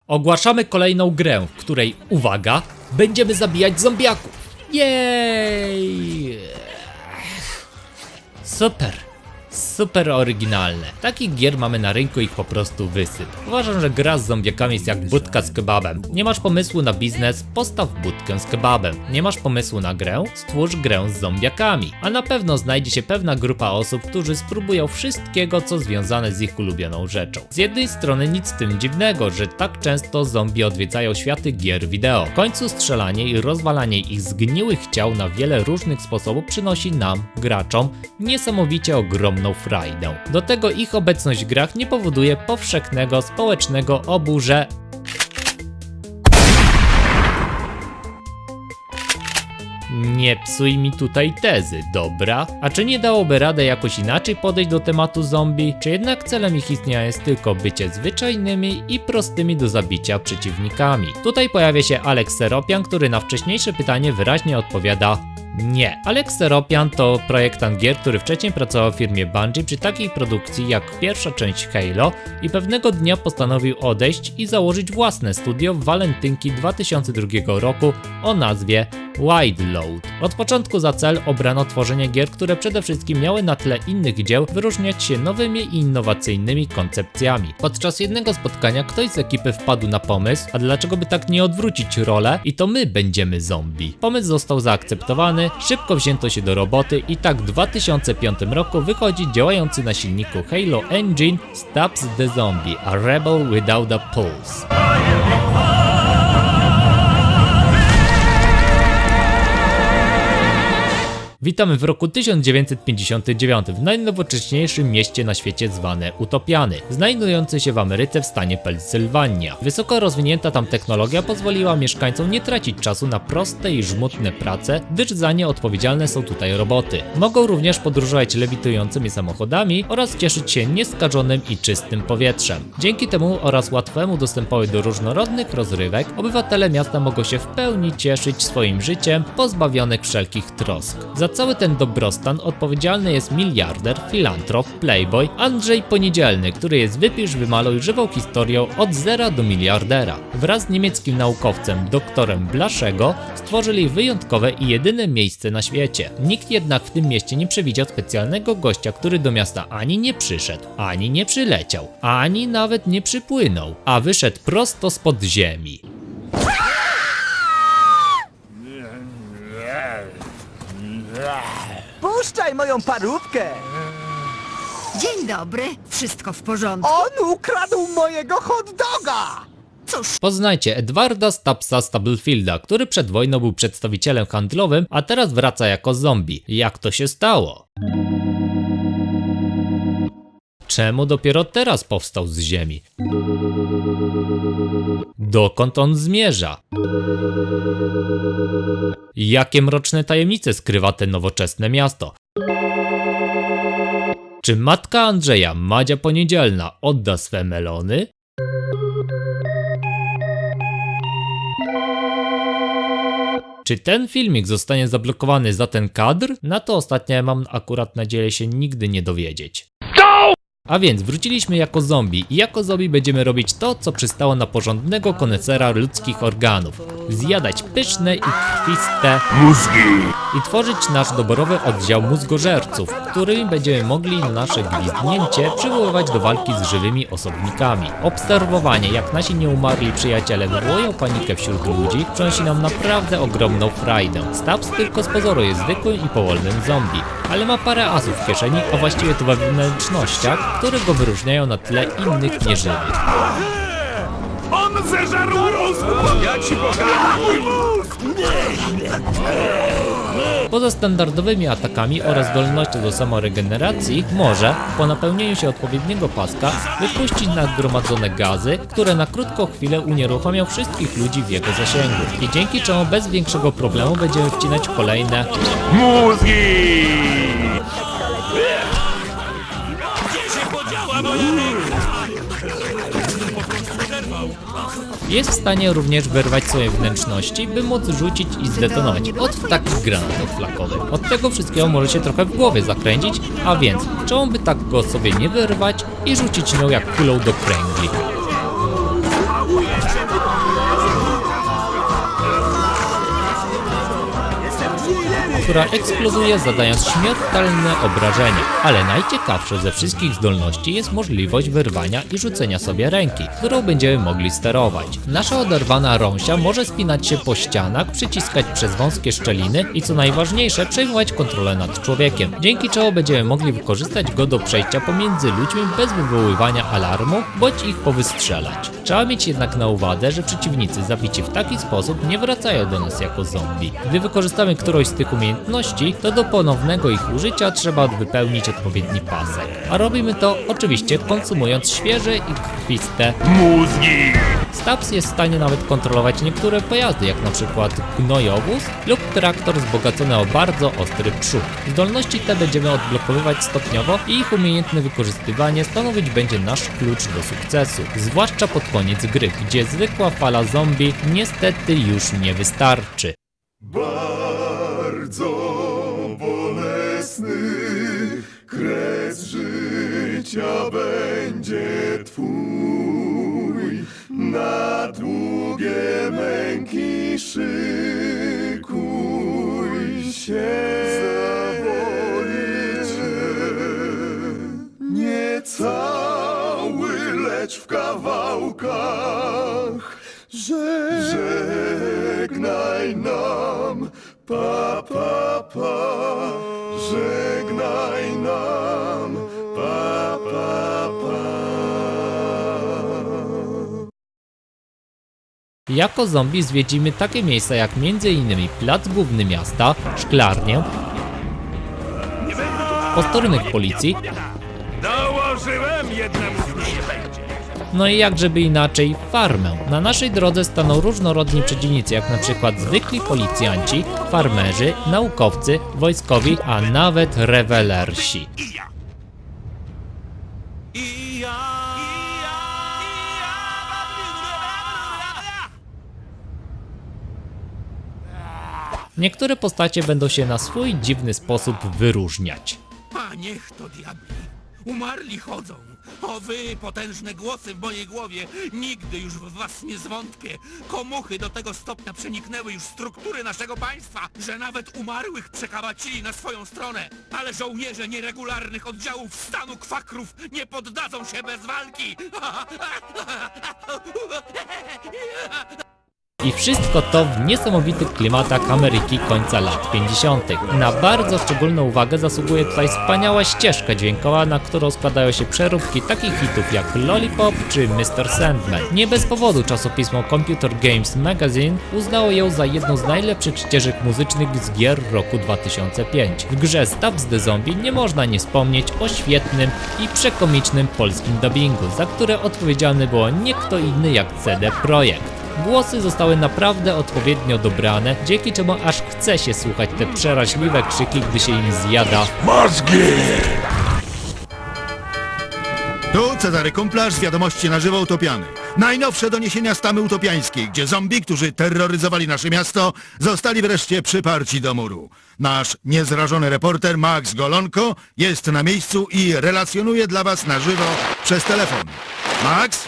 Ogłaszamy kolejną grę, w której, uwaga, będziemy zabijać zombiaków. Jej! Super! Super oryginalne. Takich gier mamy na rynku ich po prostu wysyp. Uważam, że gra z zombiakami jest jak budka z kebabem. Nie masz pomysłu na biznes? Postaw budkę z kebabem. Nie masz pomysłu na grę? Stwórz grę z zombiakami. A na pewno znajdzie się pewna grupa osób, którzy spróbują wszystkiego, co związane z ich ulubioną rzeczą. Z jednej strony nic w tym dziwnego, że tak często zombie odwiedzają światy gier wideo. W końcu strzelanie i rozwalanie ich zgniłych ciał na wiele różnych sposobów przynosi nam, graczom, niesamowicie ogromną frajdę. Do tego ich obecność w grach nie powoduje powszechnego społecznego oburzenia. Nie psuj mi tutaj tezy, dobra? A czy nie dałoby radę jakoś inaczej podejść do tematu zombie? Czy jednak celem ich istnienia jest tylko bycie zwyczajnymi i prostymi do zabicia przeciwnikami? Tutaj pojawia się Alex Seropian, który na wcześniejsze pytanie wyraźnie odpowiada: nie. Alex Seropian to projektant gier, który wcześniej pracował w firmie Bungie przy takiej produkcji jak pierwsza część Halo i pewnego dnia postanowił odejść i założyć własne studio w walentynki 2002 roku o nazwie Wildload. Od początku za cel obrano tworzenie gier, które przede wszystkim miały na tle innych dzieł wyróżniać się nowymi i innowacyjnymi koncepcjami. Podczas jednego spotkania ktoś z ekipy wpadł na pomysł, a dlaczego by tak nie odwrócić rolę i to my będziemy zombie. Pomysł został zaakceptowany, szybko wzięto się do roboty i tak w 2005 roku wychodzi działający na silniku Halo Engine Stubbs the Zombie, a Rebel Without a Pulse. Witamy w roku 1959 w najnowocześniejszym mieście na świecie zwane Utopiany, znajdujące się w Ameryce w stanie Pensylwania. Wysoko rozwinięta tam technologia pozwoliła mieszkańcom nie tracić czasu na proste i żmudne prace, gdyż za nie odpowiedzialne są tutaj roboty. Mogą również podróżować lewitującymi samochodami oraz cieszyć się nieskażonym i czystym powietrzem. Dzięki temu oraz łatwemu dostępowi do różnorodnych rozrywek, obywatele miasta mogą się w pełni cieszyć swoim życiem, pozbawionych wszelkich trosk. Za cały ten dobrostan odpowiedzialny jest miliarder, filantrop, playboy Andrzej Poniedzielny, który jest wypisz wymaluj żywą historią od zera do miliardera. Wraz z niemieckim naukowcem doktorem Blaszego stworzyli wyjątkowe i jedyne miejsce na świecie. Nikt jednak w tym mieście nie przewidział specjalnego gościa, który do miasta ani nie przyszedł, ani nie przyleciał, ani nawet nie przypłynął, a wyszedł prosto spod ziemi. Puszczaj moją parówkę! Dzień dobry, wszystko w porządku? On ukradł mojego hot doga! Cóż, Poznajcie Edwarda Stubbsa Stubblefielda, który przed wojną był przedstawicielem handlowym, a teraz wraca jako zombie. Jak to się stało? Czemu dopiero teraz powstał z ziemi? Dokąd on zmierza? Jakie mroczne tajemnice skrywa te nowoczesne miasto? Czy matka Andrzeja, Madzia Poniedzielna, odda swe melony? Czy ten filmik zostanie zablokowany za ten kadr? Na to ostatnie mam akurat nadzieję się nigdy nie dowiedzieć. A więc wróciliśmy jako zombie i jako zombie będziemy robić to, co przystało na porządnego konesera ludzkich organów. Zjadać pyszne i krwiste mózgi i tworzyć nasz doborowy oddział mózgożerców, którymi będziemy mogli na nasze gwizdnięcie przywoływać do walki z żywymi osobnikami. Obserwowanie, jak nasi nieumarli przyjaciele wywołują panikę wśród ludzi, przynosi nam naprawdę ogromną frajdę. Stubbs tylko z pozoru jest zwykłym i powolnym zombie, ale ma parę asów w kieszeni, a właściwie to we wnętrznościach, które go wyróżniają na tle innych nieżywych. On zeżarł mózg! Ja ci pokażę mój mózg! Poza standardowymi atakami oraz zdolnością do samoregeneracji może, po napełnieniu się odpowiedniego paska, wypuścić nadgromadzone gazy, które na krótką chwilę unieruchomią wszystkich ludzi w jego zasięgu. I dzięki czemu bez większego problemu będziemy wcinać kolejne Mózgi! Jest w stanie również wyrwać swoje wnętrzności, by móc rzucić i zdetonować od takich granatów flakowych. Od tego wszystkiego może się trochę w głowie zakręcić, a więc czemu by tak go sobie nie wyrwać i rzucić nią jak kulą do kręgli. która eksploduje, zadając śmiertelne obrażenia. Ale najciekawsze ze wszystkich zdolności jest możliwość wyrwania i rzucenia sobie ręki, którą będziemy mogli sterować. Nasza oderwana rąsia może spinać się po ścianach, przyciskać przez wąskie szczeliny i co najważniejsze, przejmować kontrolę nad człowiekiem, dzięki czemu będziemy mogli wykorzystać go do przejścia pomiędzy ludźmi bez wywoływania alarmu, bądź ich powystrzelać. Trzeba mieć jednak na uwadze, że przeciwnicy zabici w taki sposób nie wracają do nas jako zombie. Gdy wykorzystamy którąś z tych umiejętności, to do ponownego ich użycia trzeba wypełnić odpowiedni pasek. A robimy to oczywiście konsumując świeże i krwiste Mózgi! Stubbs jest w stanie nawet kontrolować niektóre pojazdy, jak na przykład gnojowóz lub traktor wzbogacony o bardzo ostry przód. Zdolności te będziemy odblokowywać stopniowo i ich umiejętne wykorzystywanie stanowić będzie nasz klucz do sukcesu. Zwłaszcza pod koniec gry, gdzie zwykła fala zombie niestety już nie wystarczy. Bardzo bolesny kres życia będzie twój, na długie męki szykuj się, zaboli cię, nie cały, lecz w kawałkach. Żegnaj nam, pa, pa, pa. Żegnaj nam, pa, pa, pa. Jako zombie zwiedzimy takie miejsca jak m.in. plac główny miasta, szklarnię, posterunek policji, Dołożyłem, jednemu już nie będzie. no i jak żeby inaczej, farmę. Na naszej drodze staną różnorodni przeciwnicy, jak na przykład zwykli policjanci, farmerzy, naukowcy, wojskowi, a nawet rewelersi. Niektóre postacie będą się na swój dziwny sposób wyróżniać. A niech to diabli! Umarli chodzą! O wy, potężne głosy w mojej głowie! Nigdy już w was nie zwątpię! Komuchy do tego stopnia przeniknęły już struktury naszego państwa, że nawet umarłych przekabacili na swoją stronę! Ale żołnierze nieregularnych oddziałów stanu kwakrów nie poddadzą się bez walki! I wszystko to w niesamowitych klimatach Ameryki końca lat 50. Na bardzo szczególną uwagę zasługuje tutaj wspaniała ścieżka dźwiękowa, na którą składają się przeróbki takich hitów jak Lollipop czy Mr. Sandman. Nie bez powodu czasopismo Computer Games Magazine uznało ją za jedną z najlepszych ścieżek muzycznych z gier roku 2005. W grze Stubbs the Zombie nie można nie wspomnieć o świetnym i przekomicznym polskim dubbingu, za które odpowiedzialny było nie kto inny jak CD Projekt. Głosy zostały naprawdę odpowiednio dobrane, dzięki czemu aż chce się słuchać te przeraźliwe krzyki, gdy się im zjada. Mózgi! Tu Cezary Kumplarz z wiadomości na żywo utopianych. Najnowsze doniesienia z tamy utopiańskiej, gdzie zombie, którzy terroryzowali nasze miasto, zostali wreszcie przyparci do muru. Nasz niezrażony reporter Max Golonko jest na miejscu i relacjonuje dla was na żywo przez telefon. Max?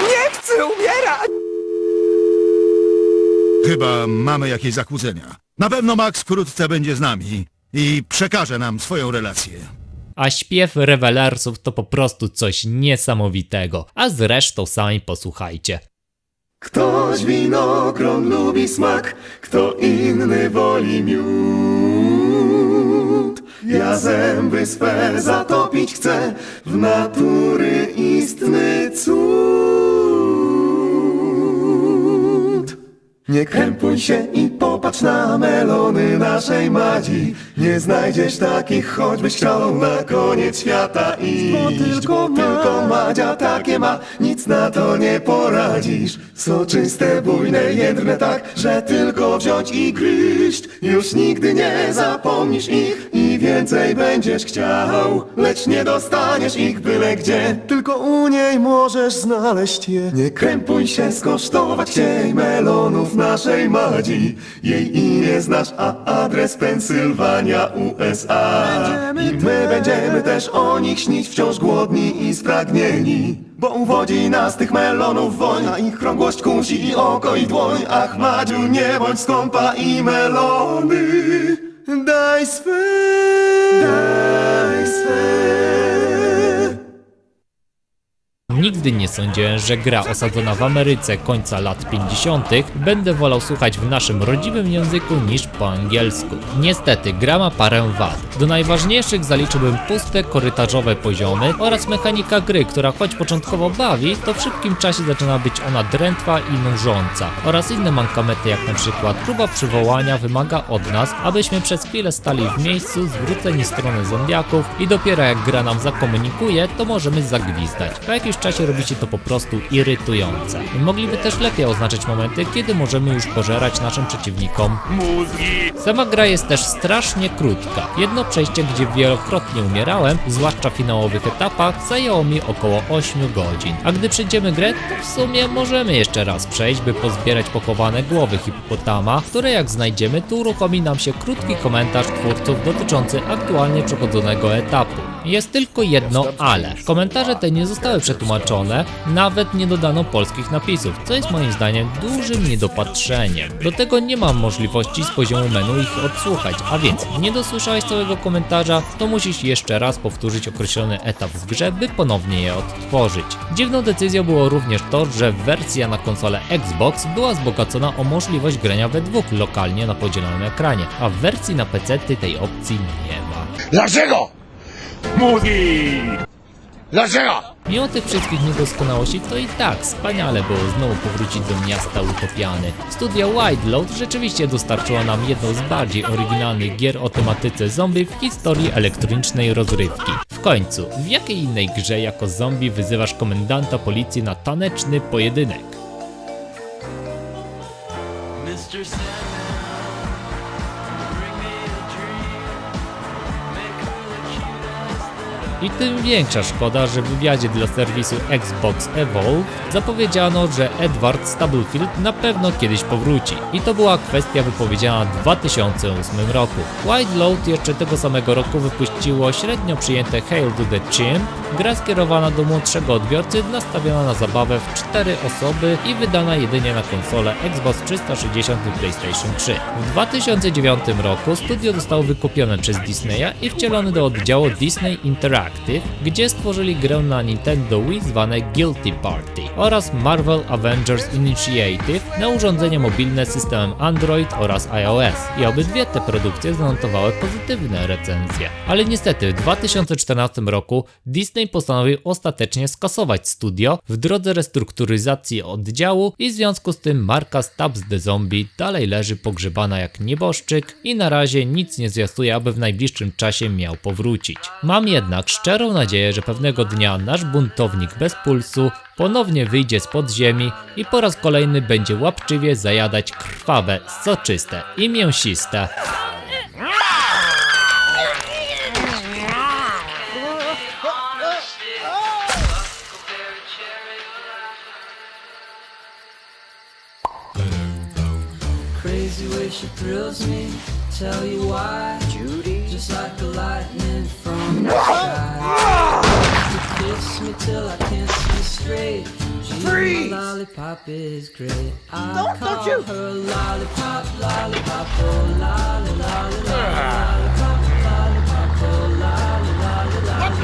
Nie chcę umierać! Chyba mamy jakieś zakłócenia. Na pewno Max wkrótce będzie z nami i przekaże nam swoją relację. A śpiew rewelersów to po prostu coś niesamowitego, a zresztą sami posłuchajcie. Ktoś winogron lubi smak, kto inny woli miód. Ja zęby swe zatopić chcę w natury istny cud. Nie krępuj się i popatrz na melony naszej Madzi. Nie znajdziesz takich, choćbyś chciał na koniec świata iść. Bo tylko Madzia takie ma, nic na to nie poradzisz. Soczyste, bujne, jędrne tak, że tylko wziąć i gryźć. Już nigdy nie zapomnisz ich i więcej będziesz chciał. Lecz nie dostaniesz ich byle gdzie, tylko u niej możesz znaleźć je. Nie krępuj się, skosztować jej melonów naszej Madzi. Jej imię znasz, a adres Pensylwania, USA. I my będziemy też o nich śnić, wciąż głodni i spragnieni. Bo uwodzi nas tych melonów woń, a ich krągłość kusi i oko i dłoń. Ach, Madziu, nie bądź skąpa i melony daj swe, daj swe. Nigdy nie sądziłem, że gra osadzona w Ameryce końca lat 50. będę wolał słuchać w naszym rodzimym języku niż po angielsku. Niestety, gra ma parę wad. Do najważniejszych zaliczyłbym puste, korytarzowe poziomy oraz mechanika gry, która choć początkowo bawi, to w szybkim czasie zaczyna być ona drętwa i nużąca. Oraz inne mankamenty, jak na przykład próba przywołania wymaga od nas, abyśmy przez chwilę stali w miejscu, zwróceni w stronę zombiaków i dopiero jak gra nam zakomunikuje, to możemy zagwizdać. Po jakimś czasie robi się to po prostu irytujące. Mogliby też lepiej oznaczyć momenty, kiedy możemy już pożerać naszym przeciwnikom Mózgi! Sama gra jest też strasznie krótka. Jedno przejście, gdzie wielokrotnie umierałem, zwłaszcza w finałowych etapach, zajęło mi około 8 godzin. A gdy przejdziemy grę, to w sumie możemy jeszcze raz przejść, by pozbierać pochowane głowy hipopotama, które jak znajdziemy, to uruchomi nam się krótki komentarz twórców dotyczący aktualnie przechodzonego etapu. Jest tylko jedno ale. Komentarze te nie zostały przetłumaczone, nawet nie dodano polskich napisów, co jest moim zdaniem dużym niedopatrzeniem. Do tego nie mam możliwości z poziomu menu ich odsłuchać, a więc nie dosłyszałeś całego komentarza, to musisz jeszcze raz powtórzyć określony etap w grze, by ponownie je odtworzyć. Dziwną decyzją było również to, że wersja na konsolę Xbox była wzbogacona o możliwość grania we dwóch lokalnie na podzielonym ekranie, a w wersji na PC tej opcji nie ma. Dlaczego? Mózgi! Dlaczego? Mimo tych wszystkich niedoskonałości, to i tak wspaniale było znowu powrócić do miasta Utopiany. Studio Wild Load rzeczywiście dostarczyło nam jedną z bardziej oryginalnych gier o tematyce zombie w historii elektronicznej rozrywki. W końcu, w jakiej innej grze jako zombie wyzywasz komendanta policji na taneczny pojedynek? I tym większa szkoda, że w wywiadzie dla serwisu Xbox Evolve zapowiedziano, że Edward Stubblefield na pewno kiedyś powróci. I to była kwestia wypowiedziana w 2008 roku. Wild Load jeszcze tego samego roku wypuściło średnio przyjęte Hail to the Chimp, gra skierowana do młodszego odbiorcy, nastawiona na zabawę w 4 osoby i wydana jedynie na konsolę Xbox 360 i PlayStation 3. W 2009 roku studio zostało wykupione przez Disneya i wcielone do oddziału Disney Interactive, gdzie stworzyli grę na Nintendo Wii zwane Guilty Party oraz Marvel Avengers Initiative na urządzenia mobilne z systemem Android oraz iOS. I obydwie te produkcje zanotowały pozytywne recenzje. Ale niestety w 2014 roku Disney postanowił ostatecznie skasować studio w drodze restrukturyzacji oddziału i w związku z tym marka Stabs the Zombie dalej leży pogrzebana jak nieboszczyk i na razie nic nie zwiastuje, aby w najbliższym czasie miał powrócić. Mam jednak szczerą nadzieję, że pewnego dnia nasz buntownik bez pulsu ponownie wyjdzie z podziemi i po raz kolejny będzie łapczywie zajadać krwawe, soczyste i mięsiste Crazy way she thrills me. Tell you why, Judy. Just like the lightning from the sky. You kiss me till I can't see straight. Freeze! My lollipop is great. I call her lollipop, lollipop, oh lolly, lolly, lollipop, lollipop, oh lolly, lolly, lolly,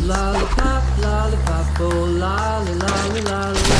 lollipop, lollipop, oh lolly, lolly, lolly.